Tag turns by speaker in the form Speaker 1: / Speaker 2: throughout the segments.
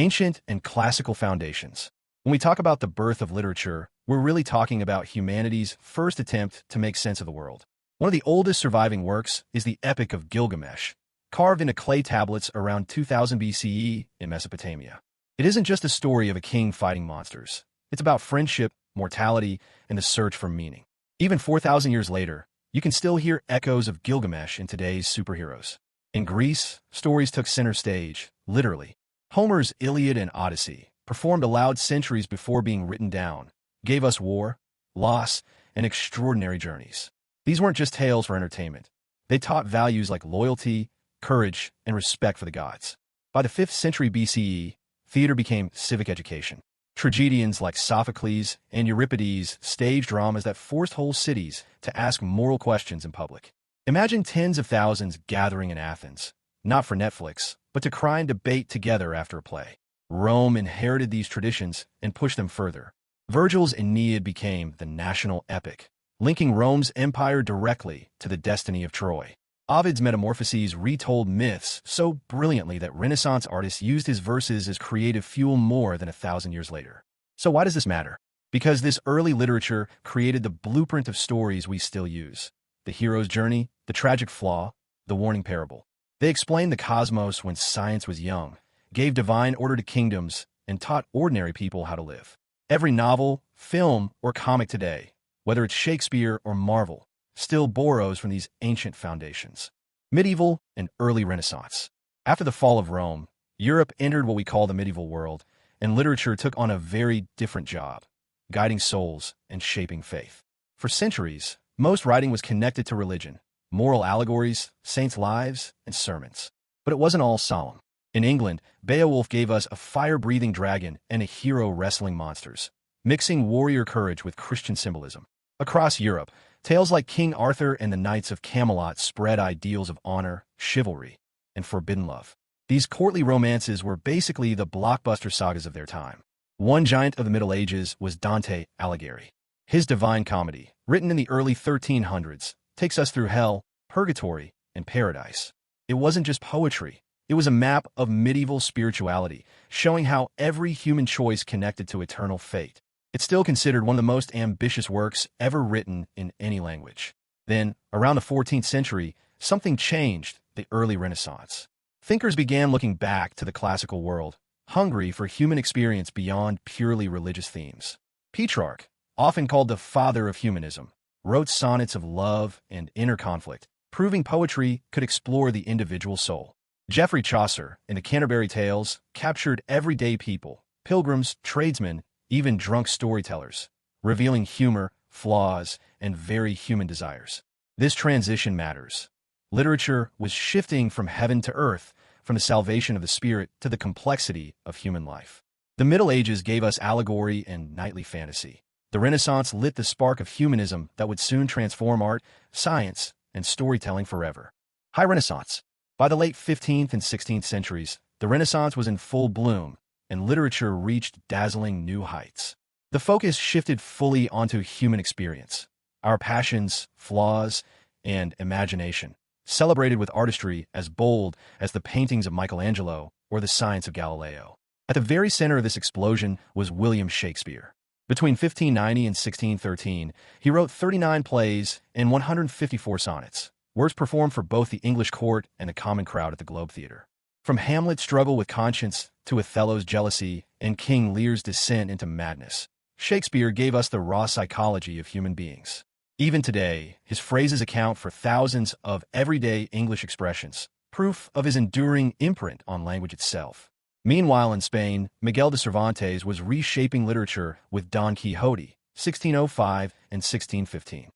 Speaker 1: Ancient and classical foundations. When we talk about the birth of literature, we're really talking about humanity's first attempt to make sense of the world. One of the oldest surviving works is the Epic of Gilgamesh, carved into clay tablets around 2000 BCE in Mesopotamia. It isn't just a story of a king fighting monsters. It's about friendship, mortality, and the search for meaning. Even 4,000 years later, you can still hear echoes of Gilgamesh in today's superheroes. In Greece, stories took center stage, literally. Homer's Iliad and Odyssey, performed aloud centuries before being written down, gave us war, loss, and extraordinary journeys. These weren't just tales for entertainment. They taught values like loyalty, courage, and respect for the gods. By the 5th century BCE, theater became civic education. Tragedians like Sophocles and Euripides staged dramas that forced whole cities to ask moral questions in public. Imagine tens of thousands gathering in Athens, not for Netflix, but to cry and debate together after a play. Rome inherited these traditions and pushed them further. Virgil's Aeneid became the national epic, linking Rome's empire directly to the destiny of Troy. Ovid's Metamorphoses retold myths so brilliantly that Renaissance artists used his verses as creative fuel more than 1,000 years later. So why does this matter? Because this early literature created the blueprint of stories we still use. The hero's journey, the tragic flaw, the warning parable. They explained the cosmos when science was young, gave divine order to kingdoms, and taught ordinary people how to live. Every novel, film, or comic today, whether it's Shakespeare or Marvel, still borrows from these ancient foundations. Medieval and early Renaissance. After the fall of Rome, Europe entered what we call the medieval world, and literature took on a very different job, guiding souls and shaping faith. For centuries, most writing was connected to religion, moral allegories, saints' lives, and sermons. But it wasn't all solemn. In England, Beowulf gave us a fire-breathing dragon and a hero wrestling monsters, mixing warrior courage with Christian symbolism. Across Europe, tales like King Arthur and the Knights of Camelot spread ideals of honor, chivalry, and forbidden love. These courtly romances were basically the blockbuster sagas of their time. One giant of the Middle Ages was Dante Alighieri. His Divine Comedy, written in the early 1300s, takes us through hell, purgatory, and paradise. It wasn't just poetry. It was a map of medieval spirituality, showing how every human choice connected to eternal fate. It's still considered one of the most ambitious works ever written in any language. Then, around the 14th century, something changed: the early Renaissance. Thinkers began looking back to the classical world, hungry for human experience beyond purely religious themes. Petrarch, often called the father of humanism, wrote sonnets of love and inner conflict, proving poetry could explore the individual soul. Geoffrey Chaucer, in the Canterbury Tales, captured everyday people, pilgrims, tradesmen, even drunk storytellers, revealing humor, flaws, and very human desires. This transition matters. Literature was shifting from heaven to earth, from the salvation of the spirit to the complexity of human life. The Middle Ages gave us allegory and knightly fantasy. The Renaissance lit the spark of humanism that would soon transform art, science, and storytelling forever. High Renaissance. By the late 15th and 16th centuries, the Renaissance was in full bloom, and literature reached dazzling new heights. The focus shifted fully onto human experience, our passions, flaws, and imagination, celebrated with artistry as bold as the paintings of Michelangelo or the science of Galileo. At the very center of this explosion was William Shakespeare. Between 1590 and 1613, he wrote 39 plays and 154 sonnets, works performed for both the English court and the common crowd at the Globe Theatre. From Hamlet's struggle with conscience to Othello's jealousy and King Lear's descent into madness, Shakespeare gave us the raw psychology of human beings. Even today, his phrases account for thousands of everyday English expressions, proof of his enduring imprint on language itself. Meanwhile, in Spain, Miguel de Cervantes was reshaping literature with Don Quixote, 1605 and 1615.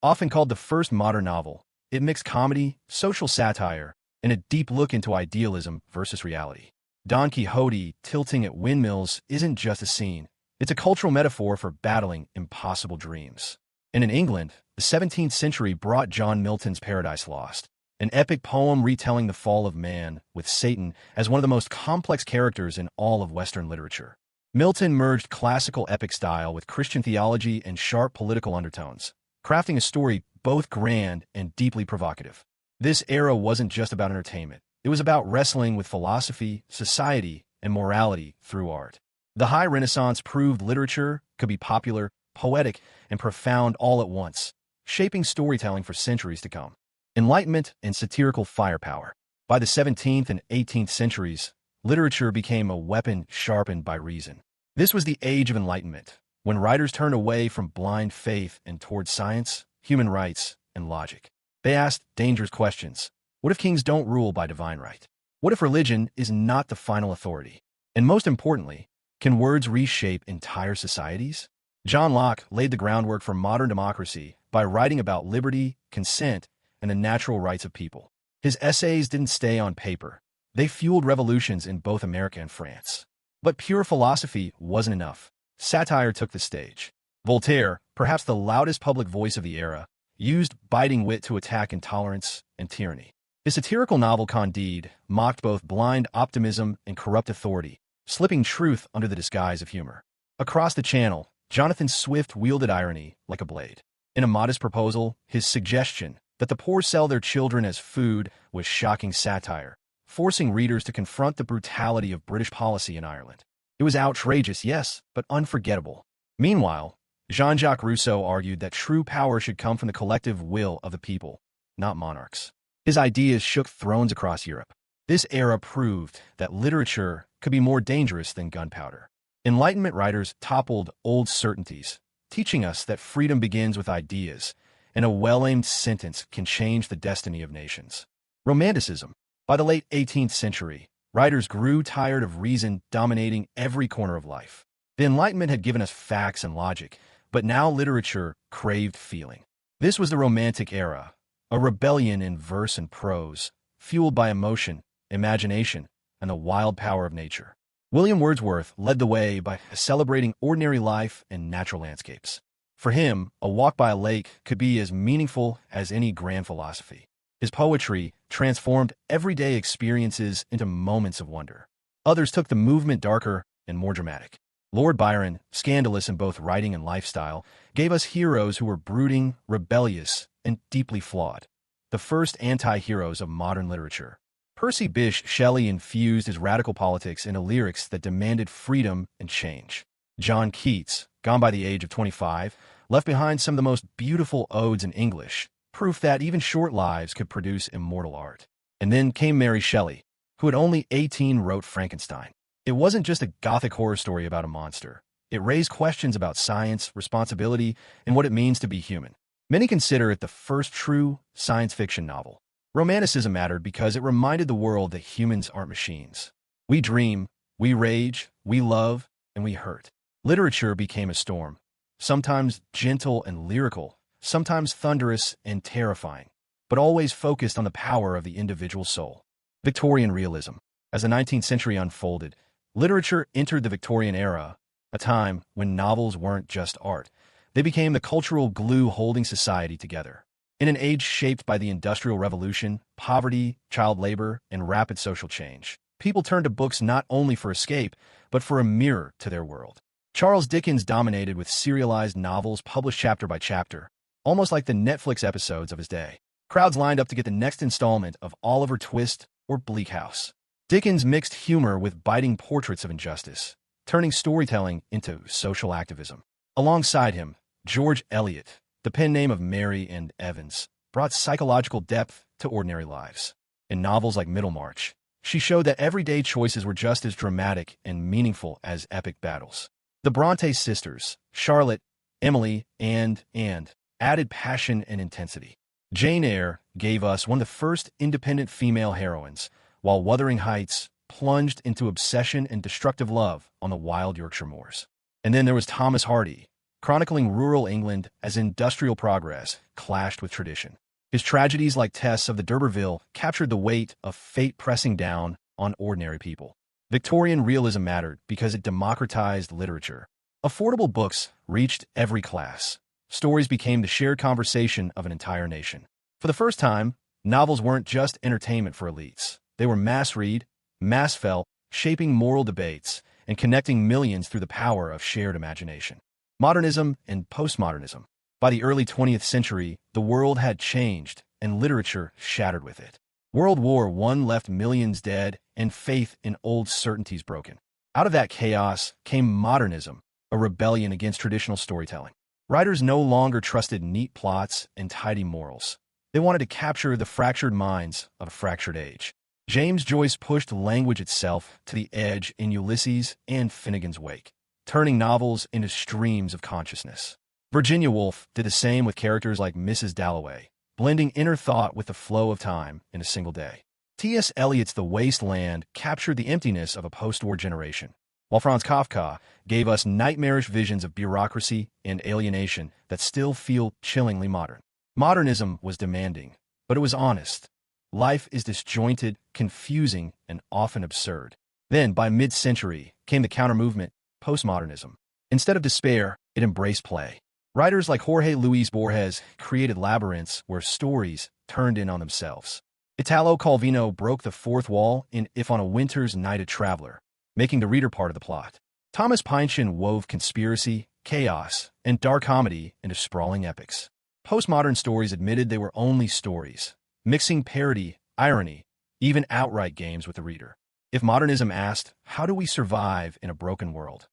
Speaker 1: Often called the first modern novel, it mixed comedy, social satire, and a deep look into idealism versus reality. Don Quixote tilting at windmills isn't just a scene. It's a cultural metaphor for battling impossible dreams. And in England, the 17th century brought John Milton's Paradise Lost, an epic poem retelling the fall of man, with Satan as one of the most complex characters in all of Western literature. Milton merged classical epic style with Christian theology and sharp political undertones, crafting a story both grand and deeply provocative. This era wasn't just about entertainment. It was about wrestling with philosophy, society, and morality through art. The High Renaissance proved literature could be popular, poetic, and profound all at once, shaping storytelling for centuries to come. Enlightenment and satirical firepower. By the 17th and 18th centuries, literature became a weapon sharpened by reason. This was the age of enlightenment, when writers turned away from blind faith and toward science, human rights, and logic. They asked dangerous questions. What if kings don't rule by divine right? What if religion is not the final authority? And most importantly, can words reshape entire societies? John Locke laid the groundwork for modern democracy by writing about liberty, consent, and the natural rights of people. His essays didn't stay on paper. They fueled revolutions in both America and France. But pure philosophy wasn't enough. Satire took the stage. Voltaire, perhaps the loudest public voice of the era, used biting wit to attack intolerance and tyranny. His satirical novel Candide mocked both blind optimism and corrupt authority, slipping truth under the disguise of humor. Across the Channel, Jonathan Swift wielded irony like a blade. In A Modest Proposal, his suggestion that the poor sell their children as food was shocking satire, forcing readers to confront the brutality of British policy in Ireland. It was outrageous, yes, but unforgettable. Meanwhile, Jean-Jacques Rousseau argued that true power should come from the collective will of the people, not monarchs. His ideas shook thrones across Europe. This era proved that literature could be more dangerous than gunpowder. Enlightenment writers toppled old certainties, teaching us that freedom begins with ideas, and a well-aimed sentence can change the destiny of nations. Romanticism. By the late 18th century, writers grew tired of reason dominating every corner of life. The Enlightenment had given us facts and logic, but now literature craved feeling. This was the Romantic era, a rebellion in verse and prose, fueled by emotion, imagination, and the wild power of nature. William Wordsworth led the way by celebrating ordinary life and natural landscapes. For him, a walk by a lake could be as meaningful as any grand philosophy. His poetry transformed everyday experiences into moments of wonder. Others took the movement darker and more dramatic. Lord Byron, scandalous in both writing and lifestyle, gave us heroes who were brooding, rebellious, and deeply flawed. The first anti-heroes of modern literature. Percy Bysshe Shelley infused his radical politics into lyrics that demanded freedom and change. John Keats, gone by the age of 25, left behind some of the most beautiful odes in English, proof that even short lives could produce immortal art. And then came Mary Shelley, who at only 18 wrote Frankenstein. It wasn't just a gothic horror story about a monster. It raised questions about science, responsibility, and what it means to be human. Many consider it the first true science fiction novel. Romanticism mattered because it reminded the world that humans aren't machines. We dream, we rage, we love, and we hurt. Literature became a storm, sometimes gentle and lyrical, sometimes thunderous and terrifying, but always focused on the power of the individual soul. Victorian realism. As the 19th century unfolded, literature entered the Victorian era, a time when novels weren't just art. They became the cultural glue holding society together. In an age shaped by the Industrial Revolution, poverty, child labor, and rapid social change, people turned to books not only for escape, but for a mirror to their world. Charles Dickens dominated with serialized novels published chapter by chapter, almost like the Netflix episodes of his day. Crowds lined up to get the next installment of Oliver Twist or Bleak House. Dickens mixed humor with biting portraits of injustice, turning storytelling into social activism. Alongside him, George Eliot, the pen name of Mary and Evans, brought psychological depth to ordinary lives. In novels like Middlemarch, she showed that everyday choices were just as dramatic and meaningful as epic battles. The Bronte sisters, Charlotte, Emily, and Anne, added passion and intensity. Jane Eyre gave us one of the first independent female heroines, while Wuthering Heights plunged into obsession and destructive love on the wild Yorkshire moors. And then there was Thomas Hardy, chronicling rural England as industrial progress clashed with tradition. His tragedies like Tess of the D'Urberville captured the weight of fate pressing down on ordinary people. Victorian realism mattered because it democratized literature. Affordable books reached every class. Stories became the shared conversation of an entire nation. For the first time, novels weren't just entertainment for elites. They were mass read, mass felt, shaping moral debates, and connecting millions through the power of shared imagination. Modernism and postmodernism. By the early 20th century, the world had changed, and literature shattered with it. World War I left millions dead and faith in old certainties broken. Out of that chaos came modernism, a rebellion against traditional storytelling. Writers no longer trusted neat plots and tidy morals. They wanted to capture the fractured minds of a fractured age. James Joyce pushed language itself to the edge in Ulysses and Finnegan's Wake, turning novels into streams of consciousness. Virginia Woolf did the same with characters like Mrs. Dalloway, blending inner thought with the flow of time in a single day. T.S. Eliot's The Waste Land captured the emptiness of a post-war generation, while Franz Kafka gave us nightmarish visions of bureaucracy and alienation that still feel chillingly modern. Modernism was demanding, but it was honest. Life is disjointed, confusing, and often absurd. Then, by mid-century, came the counter-movement, postmodernism. Instead of despair, it embraced play. Writers like Jorge Luis Borges created labyrinths where stories turned in on themselves. Italo Calvino broke the fourth wall in If on a Winter's Night a Traveler, making the reader part of the plot. Thomas Pynchon wove conspiracy, chaos, and dark comedy into sprawling epics. Postmodern stories admitted they were only stories, mixing parody, irony, even outright games with the reader. If modernism asked, "How do we survive in a broken world?"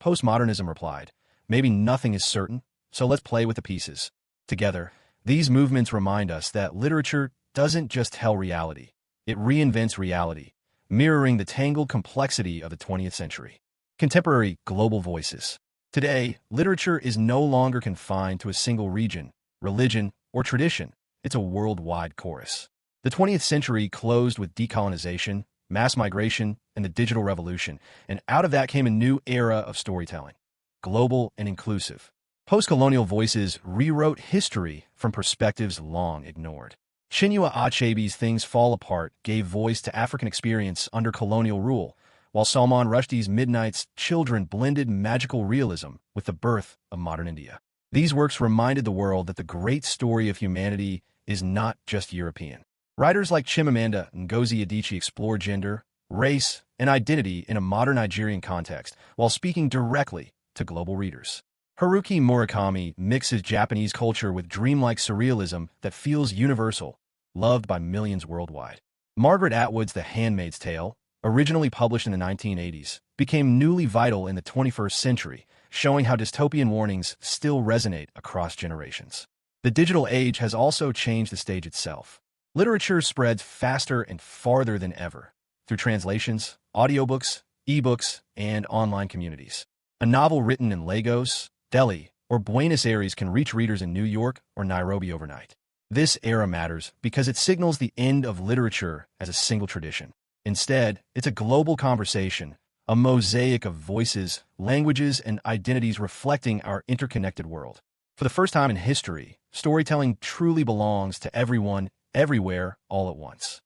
Speaker 1: Postmodernism replied, "Maybe nothing is certain, so let's play with the pieces." Together, these movements remind us that literature doesn't just tell reality, it reinvents reality, mirroring the tangled complexity of the 20th century. Contemporary global voices. Today, literature is no longer confined to a single region, religion, or tradition. It's a worldwide chorus. The 20th century closed with decolonization, mass migration, and the digital revolution, and out of that came a new era of storytelling, global and inclusive. Post-colonial voices rewrote history from perspectives long ignored. Chinua Achebe's Things Fall Apart gave voice to African experience under colonial rule, while Salman Rushdie's Midnight's Children blended magical realism with the birth of modern India. These works reminded the world that the great story of humanity is not just European. Writers like Chimamanda Ngozi Adichie explore gender, race, and identity in a modern Nigerian context, while speaking directly to global readers. Haruki Murakami mixes Japanese culture with dreamlike surrealism that feels universal, loved by millions worldwide. Margaret Atwood's The Handmaid's Tale, originally published in the 1980s, became newly vital in the 21st century, showing how dystopian warnings still resonate across generations. The digital age has also changed the stage itself. Literature spreads faster and farther than ever, through translations, audiobooks, ebooks, and online communities. A novel written in Lagos, Delhi, or Buenos Aires can reach readers in New York or Nairobi overnight. This era matters because it signals the end of literature as a single tradition. Instead, it's a global conversation, a mosaic of voices, languages, and identities reflecting our interconnected world. For the first time in history, storytelling truly belongs to everyone, everywhere, all at once.